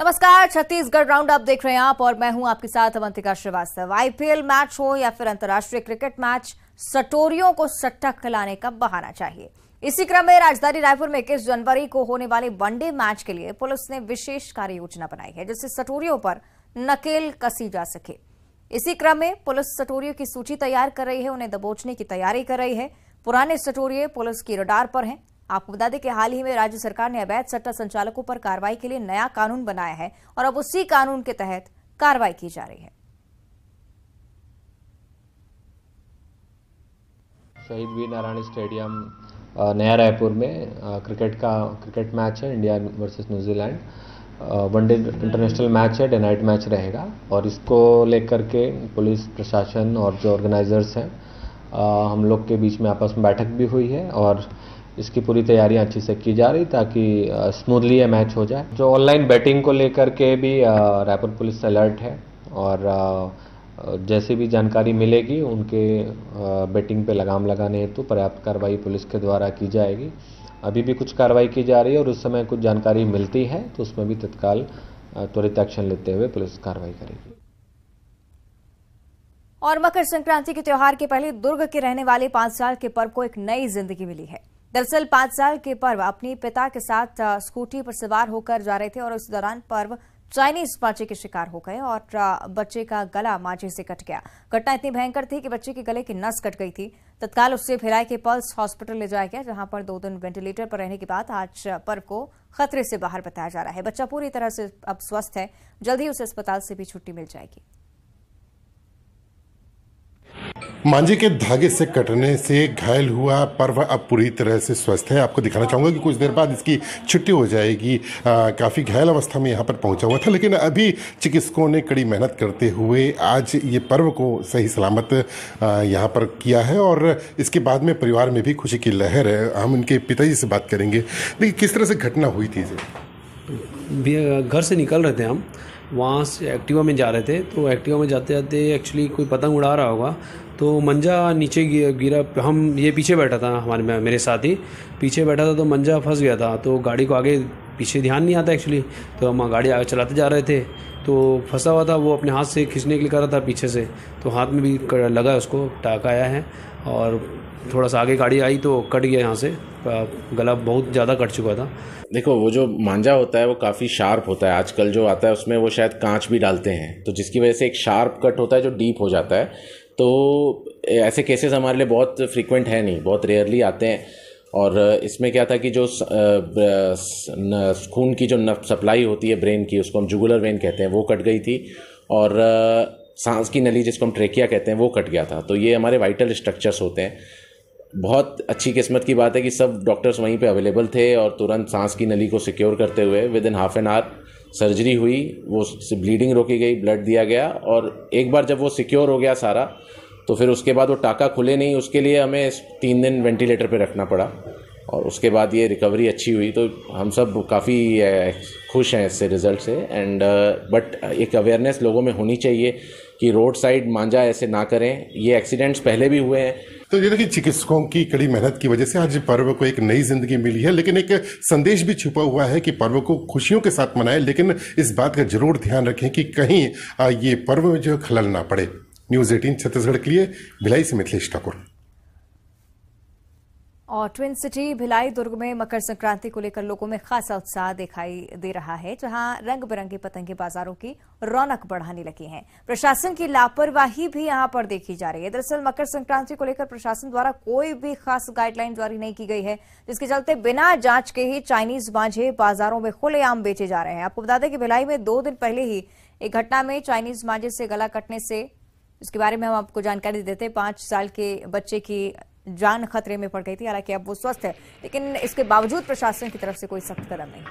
नमस्कार, Chhattisgarh round up देख रहे हैं आप और मैं हूं आपके साथ अवंतिका श्रीवास्तव। आईपीएल मैच हो या फिर अंतर्राष्ट्रीय क्रिकेट मैच, सटोरियों को सट्टा खिलाने का बहाना चाहिए। इसी क्रम में राजधानी रायपुर में 21 जनवरी को होने वाले वनडे मैच के लिए पुलिस ने विशेष कार्य योजना बनाई है, जिससे सटोरियों पर नकेल कसी जा सके। इसी क्रम में पुलिस सटोरियों की सूची तैयार कर रही है, उन्हें दबोचने की तैयारी कर रही है। पुराने सटोरिये पुलिस की रडार पर हैं। आपको बता दें कि हाल ही में राज्य सरकार ने अवैध सट्टा संचालकों पर कार्रवाई के लिए नया कानून बनाया है और अब उसी कानून के तहत कार्रवाई की जा रही है। शहीद वीर नारायण स्टेडियम नया रायपुर में क्रिकेट मैच है, India versus New Zealand. One day international match है, डे नाइट मैच रहेगा और इसको लेकर के पुलिस प्रशासन और जो ऑर्गेनाइजर्स हैं हम लोग के बीच में आपस में बैठक भी हुई है और इसकी पूरी तैयारियां अच्छी से की जा रही ताकि स्मूथली ये मैच हो जाए। जो ऑनलाइन बैटिंग को लेकर के भी रायपुर पुलिस अलर्ट है और जैसे भी जानकारी मिलेगी उनके बैटिंग पे लगाम लगाने हेतु पर्याप्त कार्रवाई पुलिस के द्वारा की जाएगी। अभी भी कुछ कार्रवाई की जा रही है और उस समय कुछ जानकारी मिलती है तो उसमें भी तत्काल त्वरित एक्शन लेते हुए पुलिस कार्रवाई करेगी। और मकर संक्रांति के त्योहार के पहले दुर्ग के रहने वाले 5 साल के पर्व को एक नई जिंदगी मिली है। दरअसल 5 साल के पर्व अपने पिता के साथ स्कूटी पर सवार होकर जा रहे थे और इस दौरान पर्व चाइनीज मांझे के शिकार हो गए और बच्चे का गला मांझे से कट गया। घटना इतनी भयंकर थी कि बच्चे के गले की नस कट गई थी। तत्काल उससे भिलाई के पल्स हॉस्पिटल ले जाया गया, जहां पर 2 दिन वेंटिलेटर पर रहने के बाद आज पर्व को खतरे से बाहर बताया जा रहा है। बच्चा पूरी तरह से अब स्वस्थ है, जल्द ही उसे अस्पताल से भी छुट्टी मिल जाएगी। मांझे के धागे से कटने से घायल हुआ पर्व अब पूरी तरह से स्वस्थ है। आपको दिखाना चाहूँगा कि कुछ देर बाद इसकी छुट्टी हो जाएगी। काफ़ी घायल अवस्था में यहाँ पर पहुँचा हुआ था, लेकिन अभी चिकित्सकों ने कड़ी मेहनत करते हुए आज ये पर्व को सही सलामत यहाँ पर किया है और इसके बाद में परिवार में भी खुशी की लहर है। हम इनके पिताजी से बात करेंगे। देखिए किस तरह से घटना हुई थी। घर से निकल रहे थे हम, वहाँ से एक्टिवा में जा रहे थे, तो एक्टिवा में जाते जाते एक्चुअली कोई पतंग उड़ा रहा होगा तो मंजा नीचे गिरा। हम ये पीछे बैठा था, मेरे साथ ही पीछे बैठा था, तो मंजा फंस गया था। तो गाड़ी को आगे पीछे ध्यान नहीं आता एक्चुअली, तो हम गाड़ी आगे चलाते जा रहे थे तो फंसा हुआ था। वो अपने हाथ से खींचने के लिए कर रहा था पीछे से, तो हाथ में भी लगा, उसको टाँका आया है और थोड़ा सा आगे गाड़ी आई तो कट गया, यहाँ से गला बहुत ज़्यादा कट चुका था। देखो, वो जो मांझा होता है वो काफ़ी शार्प होता है। आजकल जो आता है उसमें वो शायद कांच भी डालते हैं, तो जिसकी वजह से एक शार्प कट होता है जो डीप हो जाता है। तो ऐसे केसेस हमारे लिए बहुत फ्रीक्वेंट है नहीं, बहुत रेयरली आते हैं। और इसमें क्या था कि जो खून की जो सप्लाई होती है ब्रेन की, उसको हम जुगुलर वेन कहते हैं, वो कट गई थी और सांस की नली जिसको हम ट्रेकिया कहते हैं वो कट गया था। तो ये हमारे वाइटल स्ट्रक्चर्स होते हैं। बहुत अच्छी किस्मत की बात है कि सब डॉक्टर्स वहीं पे अवेलेबल थे और तुरंत सांस की नली को सिक्योर करते हुए with in half an hour surgery हुई, वो ब्लीडिंग रोकी गई, ब्लड दिया गया और एक बार जब वो सिक्योर हो गया सारा, तो फिर उसके बाद वो टाँका खुले नहीं, उसके लिए हमें 3 दिन वेंटिलेटर पे रखना पड़ा और उसके बाद ये रिकवरी अच्छी हुई। तो हम सब काफ़ी खुश हैं इससे रिज़ल्ट से। एंड बट एक अवेयरनेस लोगों में होनी चाहिए कि रोड साइड मांझा ऐसे ना करें। ये एक्सीडेंट्स पहले भी हुए हैं। तो ये देखिए, चिकित्सकों की कड़ी मेहनत की वजह से आज पर्व को एक नई जिंदगी मिली है, लेकिन एक संदेश भी छुपा हुआ है कि पर्व को खुशियों के साथ मनाएं, लेकिन इस बात का जरूर ध्यान रखें कि कहीं ये पर्व में जो खलल ना पड़े। न्यूज़ 18 छत्तीसगढ़ के लिए भिलाई से मिथिलेश ठाकुर। और ट्विन सिटी भिलाई दुर्ग में मकर संक्रांति को लेकर लोगों में खासा उत्साह दिखाई दे रहा है, जहां रंग बिरंगे पतंगे बाजारों की रौनक बढ़ाने लगी हैं। प्रशासन की लापरवाही भी यहां पर देखी जा रही है। दरअसल मकर संक्रांति को लेकर प्रशासन द्वारा कोई भी खास गाइडलाइन जारी नहीं की गई है, जिसके चलते बिना जांच के ही चाइनीज मांझे बाजारों में खुलेआम बेचे जा रहे हैं। आपको बता दें कि भिलाई में 2 दिन पहले ही एक घटना में चाइनीज मांझे से गला कटने से, इसके बारे में हम आपको जानकारी देते हैं, 5 साल के बच्चे की जान खतरे में पड़ गई थी। हालांकि अब वो स्वस्थ है, लेकिन इसके बावजूद प्रशासन की तरफ से कोई सख्त कदम नहीं।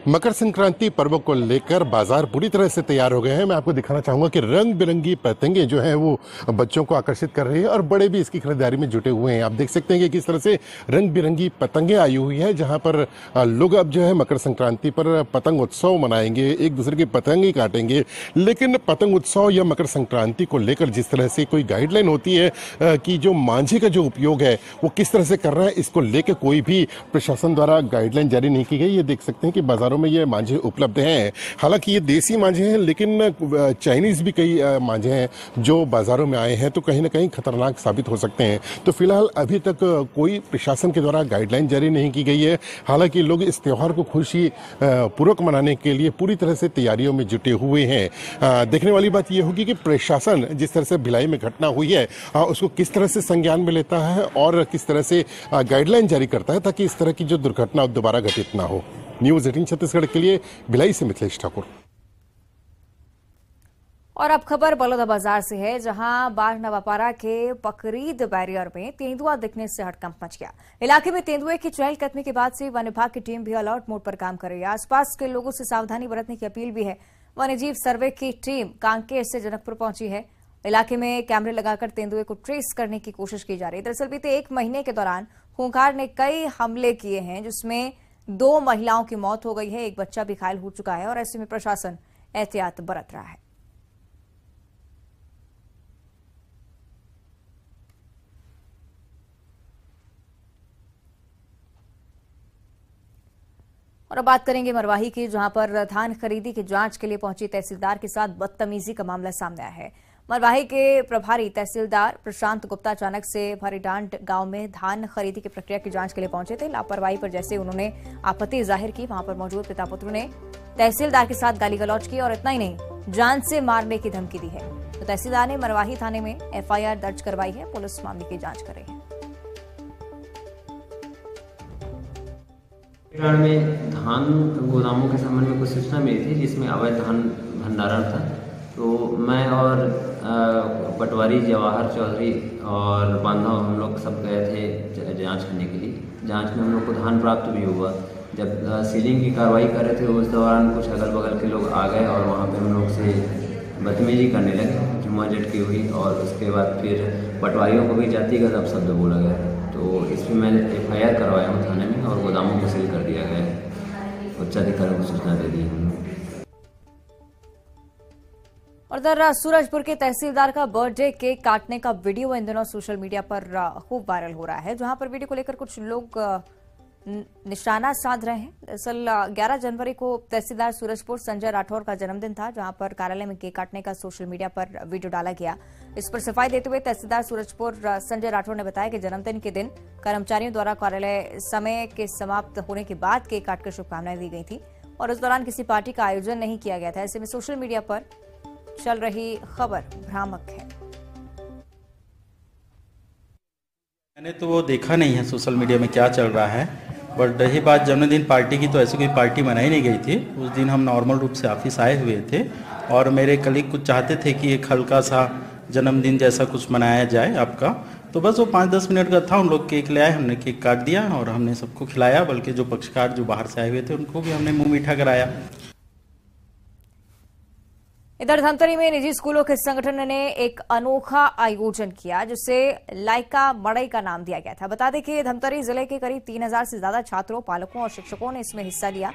मकर संक्रांति पर्व को लेकर बाजार पूरी तरह से तैयार हो गए हैं। मैं आपको दिखाना चाहूंगा कि रंग बिरंगी पतंगे जो हैं वो बच्चों को आकर्षित कर रही है और बड़े भी इसकी खरीदारी में जुटे हुए हैं। आप देख सकते हैं कि किस तरह से रंग बिरंगी पतंगे आई हुई है, जहां पर लोग अब जो है मकर संक्रांति पर पतंग उत्सव मनाएंगे, एक दूसरे की पतंगे काटेंगे। लेकिन पतंग उत्सव या मकर संक्रांति को लेकर जिस तरह से कोई गाइडलाइन होती है कि जो मांझे का जो उपयोग है वो किस तरह से कर रहा है, इसको लेकर कोई भी प्रशासन द्वारा गाइडलाइन जारी नहीं की गई। ये देख सकते हैं कि बाजारों में ये मांझे उपलब्ध हैं। हालांकि ये देसी मांझे हैं, लेकिन चाइनीज भी कई मांझे हैं जो बाजारों में आए हैं, तो कहीं ना कहीं खतरनाक साबित हो सकते हैं। तो फिलहाल अभी तक कोई प्रशासन के द्वारा गाइडलाइन जारी नहीं की गई है। हालांकि लोग इस त्योहार को खुशी पूर्वक मनाने के लिए पूरी तरह से तैयारियों में जुटे हुए हैं। देखने वाली बात यह होगी कि प्रशासन जिस तरह से भिलाई में घटना हुई है उसको किस तरह से संज्ञान में लेता है और किस तरह से गाइडलाइन जारी करता है ताकि इस तरह की जो दुर्घटना दोबारा घटित ना हो। न्यूज़ 18 छत्तीसगढ़ के लिए भिलाई से मिथिलेश ठाकुर। और अब खबर बलौदाबाजार से है, जहां बाढ़ नवापारा के पकरीद बैरियर में तेंदुआ दिखने से हड़कंप मच गया। इलाके में तेंदुए की चहलकदमी के बाद से वन विभाग की टीम भी अलर्ट मोड पर काम कर रही है। आसपास के लोगों से सावधानी बरतने की अपील भी है। वन्यजीव सर्वे की टीम कांकेर से जनकपुर पहुंची है। इलाके में कैमरे लगाकर तेंदुए को ट्रेस करने की कोशिश की जा रही है। दरअसल बीते 1 महीने के दौरान खूंखार ने कई हमले किए हैं, जिसमें 2 महिलाओं की मौत हो गई है, एक बच्चा भी घायल हो चुका है और ऐसे में प्रशासन एहतियात बरत रहा है। और अब बात करेंगे मरवाही की, जहां पर धान खरीदी की जांच के लिए पहुंची तहसीलदार के साथ बदतमीजी का मामला सामने आया है। मरवाही के प्रभारी तहसीलदार प्रशांत गुप्ता अचानक से भरीडांड गांव में धान खरीदी की प्रक्रिया की जांच के लिए पहुंचे थे। लापरवाही पर जैसे उन्होंने आपत्ति जाहिर की, वहां पर मौजूद पिता पुत्र ने तहसीलदार के साथ गाली गलौज की और इतना ही नहीं, जान से मारने की धमकी दी है। तो तहसीलदार ने मरवाही थाने में एफआईआर दर्ज करवाई है। पुलिस मामले की जांच कर रही है। में धान गोदामों के संबंध में कुछ सूचना मिली थी जिसमें अवैध धान भंडारण था। तो मैं और पटवारी जवाहर चौधरी और बांधव हम लोग सब गए थे जांच करने के लिए। जांच में हम लोग को धान प्राप्त भी हुआ। जब सीलिंग की कार्रवाई कर रहे थे उस दौरान कुछ अगल बगल के लोग आ गए और वहाँ पे हम लोग से बदतमीजी करने लगे, झुमाझटकी हुई और उसके बाद फिर पटवारियों को भी जातिगत अपशब्द बोला गया। तो इसमें मैंने एफआईआर करवाया हूँ थाने में और गोदामों को सील कर दिया गया है। उच्चाधिकारियों को सूचना दे दी है। और इधर सूरजपुर के तहसीलदार का बर्थडे केक काटने का वीडियो इन दिनों सोशल मीडिया पर खूब वायरल हो रहा है, जहां पर वीडियो को लेकर कुछ लोग निशाना साध रहे हैं। दरअसल 11 जनवरी को तहसीलदार सूरजपुर संजय राठौर का जन्मदिन था, जहां पर कार्यालय में केक काटने का सोशल मीडिया पर वीडियो डाला गया। इस पर सफाई देते हुए तहसीलदार सूरजपुर संजय राठौर ने बताया कि जन्मदिन के दिन कर्मचारियों द्वारा कार्यालय समय के समाप्त होने के बाद केक काटकर शुभकामनाएं दी गई थी और इस दौरान किसी पार्टी का आयोजन नहीं किया गया था। ऐसे में सोशल मीडिया पर चल रही खबर भ्रामक है। मैंने तो वो देखा नहीं है सोशल मीडिया में क्या चल रहा है, बट रही बात जन्मदिन पार्टी की, तो ऐसी कोई पार्टी मनाई नहीं गई थी। उस दिन हम नॉर्मल रूप से ऑफिस आए हुए थे और मेरे कलीग कुछ चाहते थे कि एक हल्का सा जन्मदिन जैसा कुछ मनाया जाए आपका, तो बस वो 5-10 मिनट का था। उन लोग केक ले आए, हमने केक काट दिया और हमने सबको खिलाया, बल्कि जो पक्षकार जो बाहर से आए हुए थे उनको भी हमने मुँह मीठा कराया। इधर धमतरी में निजी स्कूलों के संगठन ने एक अनोखा आयोजन किया, जिसे लाइका मड़ई का नाम दिया गया था। बता दें कि धमतरी जिले के करीब 3000 से ज्यादा छात्रों, पालकों और शिक्षकों ने इसमें हिस्सा लिया।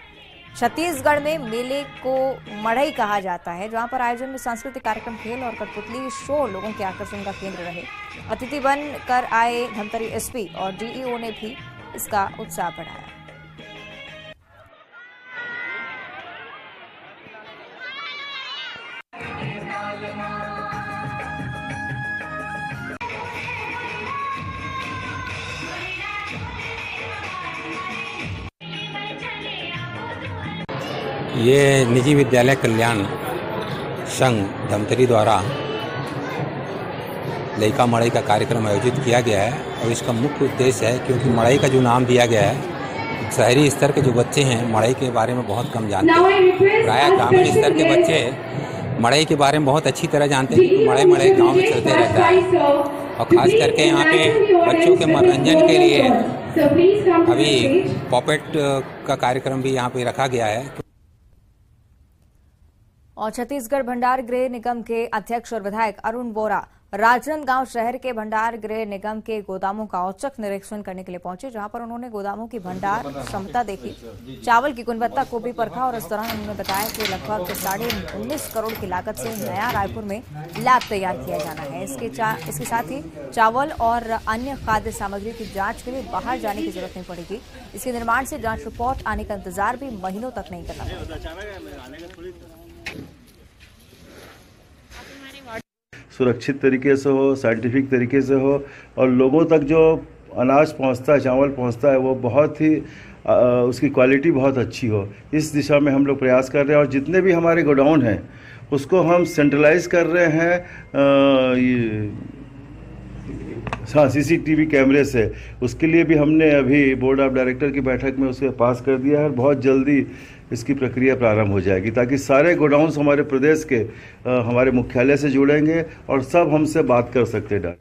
छत्तीसगढ़ में मेले को मड़ई कहा जाता है, जहां पर आयोजन में सांस्कृतिक कार्यक्रम, खेल और कठपुतली शो लोगों के आकर्षण का केंद्र रहे। अतिथि बनकर आए धमतरी एसपी और डीईओ ने भी इसका उत्साह बढ़ाया। ये निजी विद्यालय कल्याण संघ धमतरी द्वारा लइका मड़ई का कार्यक्रम आयोजित किया गया है और इसका मुख्य उद्देश्य है, क्योंकि मड़ई का जो नाम दिया गया है, शहरी स्तर के जो बच्चे हैं मड़ई के बारे में बहुत कम जानते हैं। प्रायः ग्रामीण स्तर के बच्चे मड़ई के बारे में बहुत अच्छी तरह जानते हैं, क्योंकि मड़ई गांव में चलते रहता है। और खास करके यहाँ पे बच्चों के मनोरंजन के लिए अभी पॉपेट का कार्यक्रम भी यहाँ पे रखा गया है। और छत्तीसगढ़ भंडार गृह निगम के अध्यक्ष और विधायक अरुण बोरा राजनांदगांव शहर के भंडार गृह निगम के गोदामों का औचक निरीक्षण करने के लिए पहुंचे, जहां पर उन्होंने गोदामों की भंडार क्षमता देखी, चावल की गुणवत्ता को भी परखा और इस दौरान उन्होंने बताया कि लगभग 19.5 करोड़ की लागत से नया रायपुर में लैब तैयार किया जाना है। इसके साथ ही चावल और अन्य खाद्य सामग्री की जाँच के लिए बाहर जाने की जरूरत नहीं पड़ेगी। इसके निर्माण से जाँच रिपोर्ट आने का इंतजार भी महीनों तक नहीं करना पड़ेगा। सुरक्षित तरीके से हो, साइंटिफिक तरीके से हो और लोगों तक जो अनाज पहुंचता है, चावल पहुंचता है, वो बहुत ही उसकी क्वालिटी बहुत अच्छी हो। इस दिशा में हम लोग प्रयास कर रहे हैं और जितने भी हमारे गोडाउन हैं उसको हम सेंट्रलाइज कर रहे हैं CCTV कैमरे से। उसके लिए भी हमने अभी बोर्ड ऑफ डायरेक्टर की बैठक में उसे पास कर दिया है। बहुत जल्दी इसकी प्रक्रिया प्रारंभ हो जाएगी ताकि सारे गोडाउन्स हमारे प्रदेश के हमारे मुख्यालय से जुड़ेंगे और सब हमसे बात कर सकते हैं।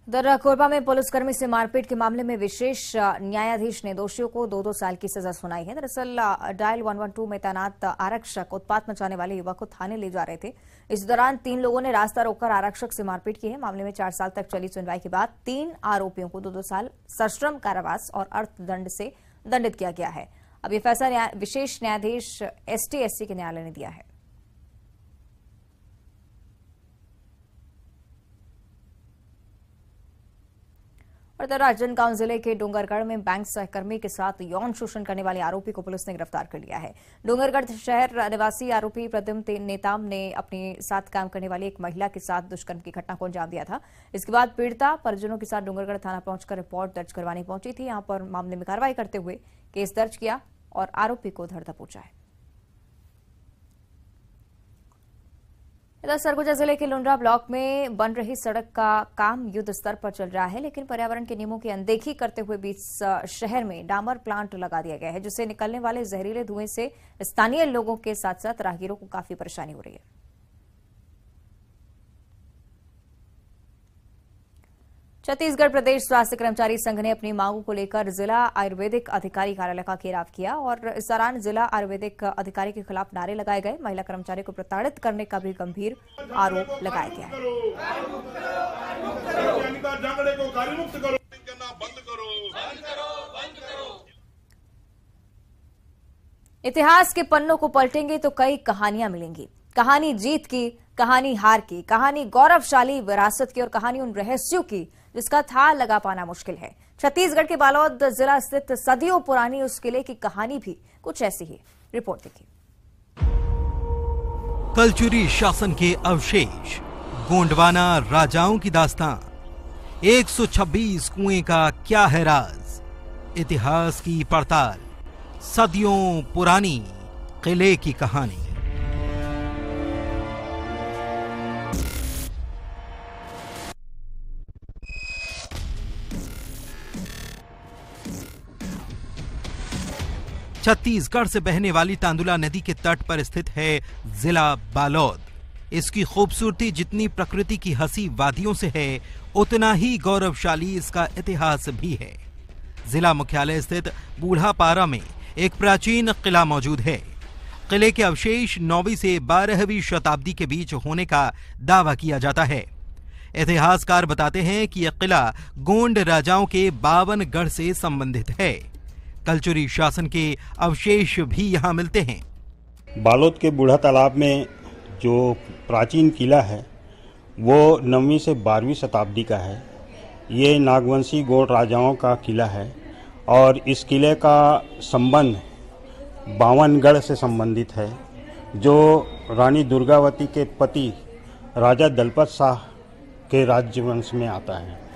दर्रा कोरबा में पुलिसकर्मी से मारपीट के मामले में विशेष न्यायाधीश ने दोषियों को 2-2 साल की सजा सुनाई है। दरअसल डायल 112 में तैनात आरक्षक उत्पात मचाने वाले युवक को थाने ले जा रहे थे। इस दौरान 3 लोगों ने रास्ता रोककर आरक्षक से मारपीट की है। मामले में 4 साल तक चली सुनवाई के बाद 3 आरोपियों को 2-2 साल सश्रम कारावास और अर्थदंड से दंडित किया गया है। अब यह फैसला विशेष न्यायाधीश ST/SC के न्यायालय ने दिया है। और राजनांदगांव जिले के डोंगरगढ़ में बैंक सहकर्मी के साथ यौन शोषण करने वाले आरोपी को पुलिस ने गिरफ्तार कर लिया है। डोंगरगढ़ शहर निवासी आरोपी प्रद्युम्न नेताम ने अपने साथ काम करने वाली एक महिला के साथ दुष्कर्म की घटना को अंजाम दिया था। इसके बाद पीड़िता परिजनों के साथ डोंगरगढ़ थाना पहुंचकर रिपोर्ट दर्ज करवाने पहुंची थी। यहां पर मामले में कार्रवाई करते हुए केस दर्ज किया और आरोपी को धर दबोचा है। इधर सरगुजा जिले के लुंड्रा ब्लॉक में बन रही सड़क का काम युद्ध स्तर पर चल रहा है, लेकिन पर्यावरण के नियमों की अनदेखी करते हुए बीच शहर में डामर प्लांट लगा दिया गया है, जिससे निकलने वाले जहरीले धुएं से स्थानीय लोगों के साथ साथ राहगीरों को काफी परेशानी हो रही है। छत्तीसगढ़ प्रदेश स्वास्थ्य कर्मचारी संघ ने अपनी मांगों को लेकर जिला आयुर्वेदिक अधिकारी कार्यालय का घेराव किया और इस दौरान जिला आयुर्वेदिक अधिकारी के खिलाफ नारे लगाए गए। महिला कर्मचारी को प्रताड़ित करने का भी गंभीर आरोप लगाया गया है। इतिहास के पन्नों को पलटेंगे तो कई कहानियां मिलेंगी। कहानी जीत की, कहानी हार की, कहानी गौरवशाली विरासत की और कहानी उन रहस्यों की जिसका था लगा पाना मुश्किल है। छत्तीसगढ़ के बालोद जिला स्थित सदियों पुरानी उस किले की कहानी भी कुछ ऐसी ही। रिपोर्ट देखिए। कलचुरी शासन के अवशेष, गोंडवाना राजाओं की दास्तान, 126 कुएं का क्या है राज, इतिहास की पड़ताल, सदियों पुरानी किले की कहानी। छत्तीसगढ़ से बहने वाली तांदुला नदी के तट पर स्थित है जिला बालोद। इसकी खूबसूरती जितनी प्रकृति की हंसी वादियों से है, उतना ही गौरवशाली इसका इतिहास भी है। जिला मुख्यालय स्थित बूढ़ापारा में एक प्राचीन किला मौजूद है। किले के अवशेष 9वीं से 12वीं शताब्दी के बीच होने का दावा किया जाता है। इतिहासकार बताते हैं कि यह किला गोंड राजाओं के 52 गढ़ से संबंधित है। कलचुरी शासन के अवशेष भी यहाँ मिलते हैं। बालोद के बूढ़ा तालाब में जो प्राचीन किला है वो 9वीं से 12वीं शताब्दी का है। ये नागवंशी गोंड राजाओं का किला है और इस किले का संबंध 52 गढ़ से संबंधित है, जो रानी दुर्गावती के पति राजा दलपत शाह के राज्यवंश में आता है।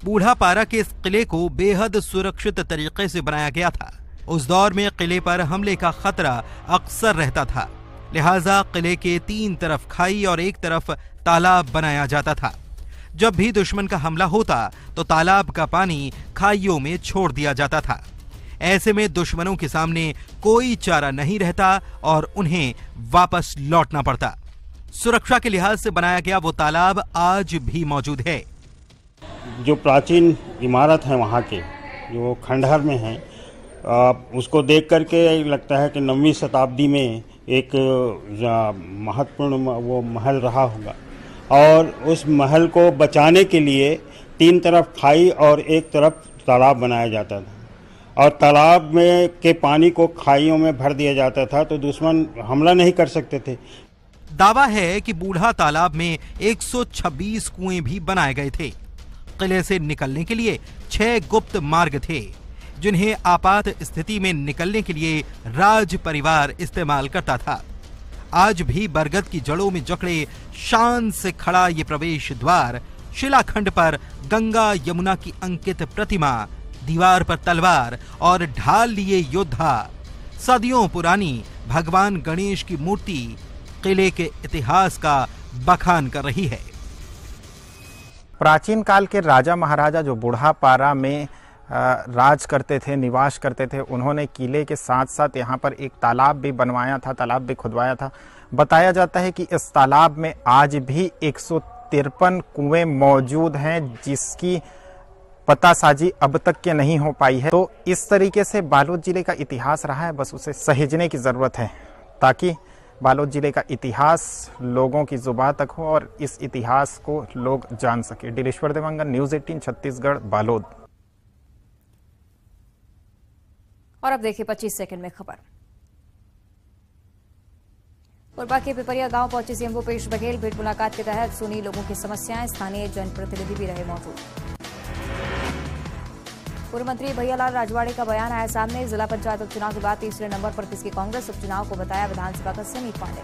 बूढ़ापारा के इस किले को बेहद सुरक्षित तरीके से बनाया गया था। उस दौर में किले पर हमले का खतरा अक्सर रहता था, लिहाजा किले के 3 तरफ खाई और एक तरफ तालाब बनाया जाता था। जब भी दुश्मन का हमला होता तो तालाब का पानी खाइयों में छोड़ दिया जाता था। ऐसे में दुश्मनों के सामने कोई चारा नहीं रहता और उन्हें वापस लौटना पड़ता। सुरक्षा के लिहाज से बनाया गया वो तालाब आज भी मौजूद है। जो प्राचीन इमारत है वहाँ के, जो खंडहर में है, उसको देख करके लगता है कि 9वीं शताब्दी में एक महत्वपूर्ण वो महल रहा होगा। और उस महल को बचाने के लिए 3 तरफ खाई और एक तरफ तालाब बनाया जाता था, और तालाब में के पानी को खाइयों में भर दिया जाता था, तो दुश्मन हमला नहीं कर सकते थे। दावा है कि बूढ़ा तालाब में 126 कुएं भी बनाए गए थे। किले से निकलने के लिए 6 गुप्त मार्ग थे, जिन्हें आपात स्थिति में निकलने के लिए राज परिवार इस्तेमाल करता था। आज भी बरगद की जड़ों में जकड़े शान से खड़ा ये प्रवेश द्वार, शिलाखंड पर गंगा यमुना की अंकित प्रतिमा, दीवार पर तलवार और ढाल लिए योद्धा, सदियों पुरानी भगवान गणेश की मूर्ति किले के इतिहास का बखान कर रही है। प्राचीन काल के राजा महाराजा जो बूढ़ापारा में राज करते थे, निवास करते थे, उन्होंने किले के साथ साथ यहाँ पर एक तालाब भी बनवाया था, तालाब भी खुदवाया था। बताया जाता है कि इस तालाब में आज भी 153 कुएं मौजूद हैं, जिसकी पतासाजी अब तक के नहीं हो पाई है। तो इस तरीके से बालोद जिले का इतिहास रहा है, बस उसे सहेजने की ज़रूरत है ताकि बालोद जिले का इतिहास लोगों की जुबान तक हो और इस इतिहास को लोग जान सके। दिलेश्वर देवांगन, न्यूज़ 18 छत्तीसगढ़, बालोद। और अब देखिए 25 सेकंड में खबर। कोरबा के पिपरिया गांव पहुंचे सीएम भूपेश बघेल। भेंट मुलाकात के तहत सुनी लोगों की समस्याएं, स्थानीय जनप्रतिनिधि भी रहे मौजूद। पूर्व मंत्री भैयालाल राजवाड़े का बयान आया सामने। जिला पंचायत उपचुनाव के बाद तीसरे नंबर पर किसकी कांग्रेस, उपचुनाव को बताया विधानसभा का समीप पांडे।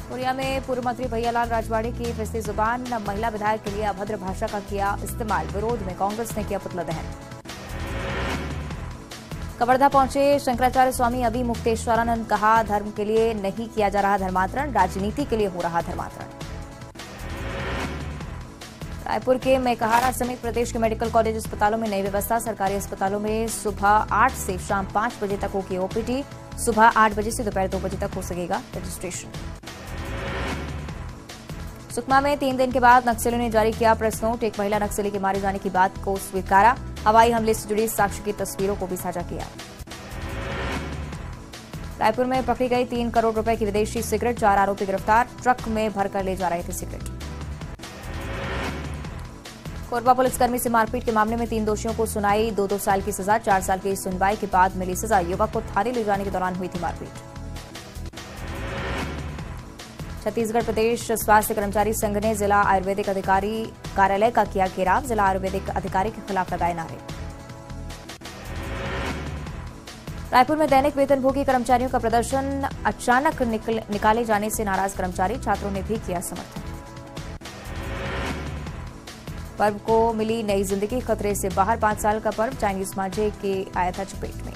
कोरिया में पूर्व मंत्री भैयालाल राजवाड़े की फिसली जुबान, महिला विधायक के लिए अभद्र भाषा का किया इस्तेमाल, विरोध में कांग्रेस ने किया पुतला दहन। कवर्धा पहुंचे शंकराचार्य स्वामी अभी मुक्तेश्वरानंद, कहा धर्म के लिए नहीं किया जा रहा धर्मांतरण, राजनीति के लिए हो रहा धर्मांतरण। रायपुर के मेकहारा समेत प्रदेश के मेडिकल कॉलेज अस्पतालों में नई व्यवस्था। सरकारी अस्पतालों में सुबह 8 से शाम 5 बजे तक होगी ओपीडी, सुबह 8 बजे से दोपहर 2 बजे तक हो सकेगा रजिस्ट्रेशन। सुकमा में 3 दिन के बाद नक्सलियों ने जारी किया प्रेस नोट, एक महिला नक्सली के मारे जाने की बात को स्वीकारा, हवाई हमले से जुड़ी साक्ष्य की तस्वीरों को भी साझा किया। रायपुर में पकड़ी गई 3 करोड़ रुपए की विदेशी सिगरेट, 4 आरोपी गिरफ्तार, ट्रक में भरकर ले जा रहे थे सिगरेट। कोरबा पुलिसकर्मी से मारपीट के मामले में 3 दोषियों को सुनाई 2-2 साल की सजा, 4 साल की सुनवाई के बाद मिली सजा। युवक को थाने ले जाने के दौरान हुई थी मारपीट। छत्तीसगढ़ प्रदेश स्वास्थ्य कर्मचारी संघ ने जिला आयुर्वेदिक अधिकारी कार्यालय का किया घेराव, जिला आयुर्वेदिक अधिकारी के खिलाफ लगाए नारे। रायपुर में दैनिक वेतनभोगी कर्मचारियों का प्रदर्शन, अचानक निकाले जाने से नाराज कर्मचारी, छात्रों ने भी किया समर्थन। पर्व को मिली नई जिंदगी, खतरे से बाहर 5 साल का पर्व चाइनीज मांझे के आया था चपेट में।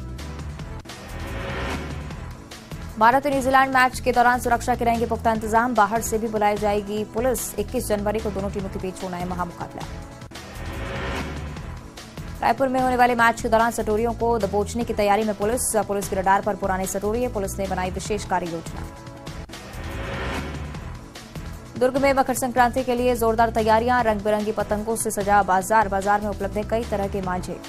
भारत और न्यूजीलैंड मैच के दौरान सुरक्षा के रहेंगे पुख्ता इंतजाम, बाहर से भी बुलाई जाएगी पुलिस। 21 जनवरी को दोनों टीमों के बीच होना है महामुकाबला। रायपुर में होने वाले मैच के दौरान सटोरियों को दबोचने की तैयारी में पुलिस के रडार पर पुराने सटोरिये, पुलिस ने बनाई विशेष कार्य योजना। दुर्ग में मकर संक्रांति के लिए जोरदार तैयारियां, रंग बिरंगी पतंगों से सजा बाजार, बाजार में उपलब्ध है कई तरह के मांझे।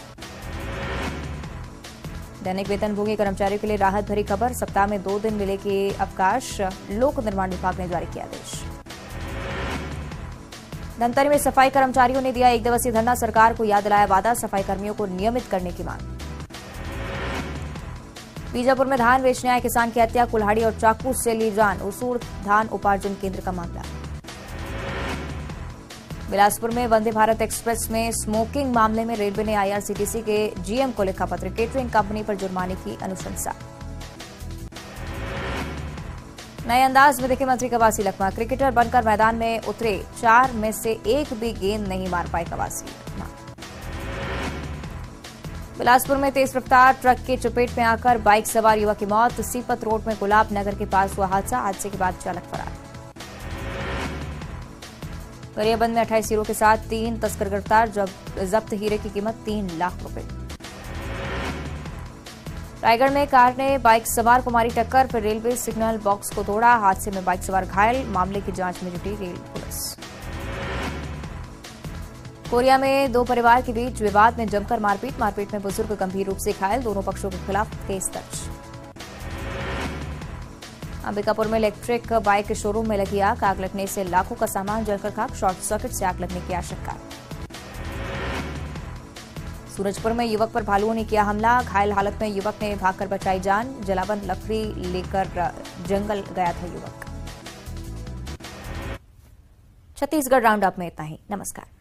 दैनिक वेतनभोगी कर्मचारियों के लिए राहत भरी खबर, सप्ताह में 2 दिन मिलेगी अवकाश, लोक निर्माण विभाग ने जारी किया आदेश। धमतरी में सफाई कर्मचारियों ने दिया 1 दिवसीय धरना, सरकार को याद दिलाया वादा, सफाई कर्मियों को नियमित करने की मांग। बीजापुर में धान बेचने आए किसान की हत्या, कुल्हाड़ी और चाकू से ली जान, उसूर धान उपार्जन केंद्र का मामला। बिलासपुर में वंदे भारत एक्सप्रेस में स्मोकिंग मामले में रेलवे ने आईआरसीटीसी के जीएम को लिखा पत्र, केटरिंग कंपनी पर जुर्माने की अनुशंसा। नए अंदाज में दिखे मंत्री कवासी लखमा, क्रिकेटर बनकर मैदान में उतरे, 4 में से 1 भी गेंद नहीं मार पाए कवासी लखमा। बिलासपुर में तेज रफ्तार ट्रक के चपेट में आकर बाइक सवार युवक की मौत, सीपत रोड में गुलाब नगर के पास हुआ हादसे के बाद चालक फरार। गरियाबंद में 28 हीरो के साथ 3 तस्कर गिरफ्तार, जब्त हीरे की कीमत 3 लाख रुपए। रायगढ़ में कार ने बाइक सवार को मारी टक्कर, फिर रेलवे सिग्नल बॉक्स को तोड़ा। हादसे में बाइक सवार घायल, मामले की जांच में जुटी रेल पुलिस। कोरिया में दो परिवार के बीच विवाद में जमकर मारपीट में बुजुर्ग गंभीर रूप से घायल, दोनों पक्षों के खिलाफ केस दर्ज। अंबिकापुर में इलेक्ट्रिक बाइक के शोरूम में लगी आग लगने से लाखों का सामान जलकर खाक, शॉर्ट सर्किट से आग लगने की आशंका। सूरजपुर में युवक पर भालुओं ने किया हमला, घायल हालत में युवक ने भागकर बचाई जान, जलावन लकड़ी लेकर जंगल गया था युवक। छत्तीसगढ़ राउंड अप में इतना ही। नमस्कार।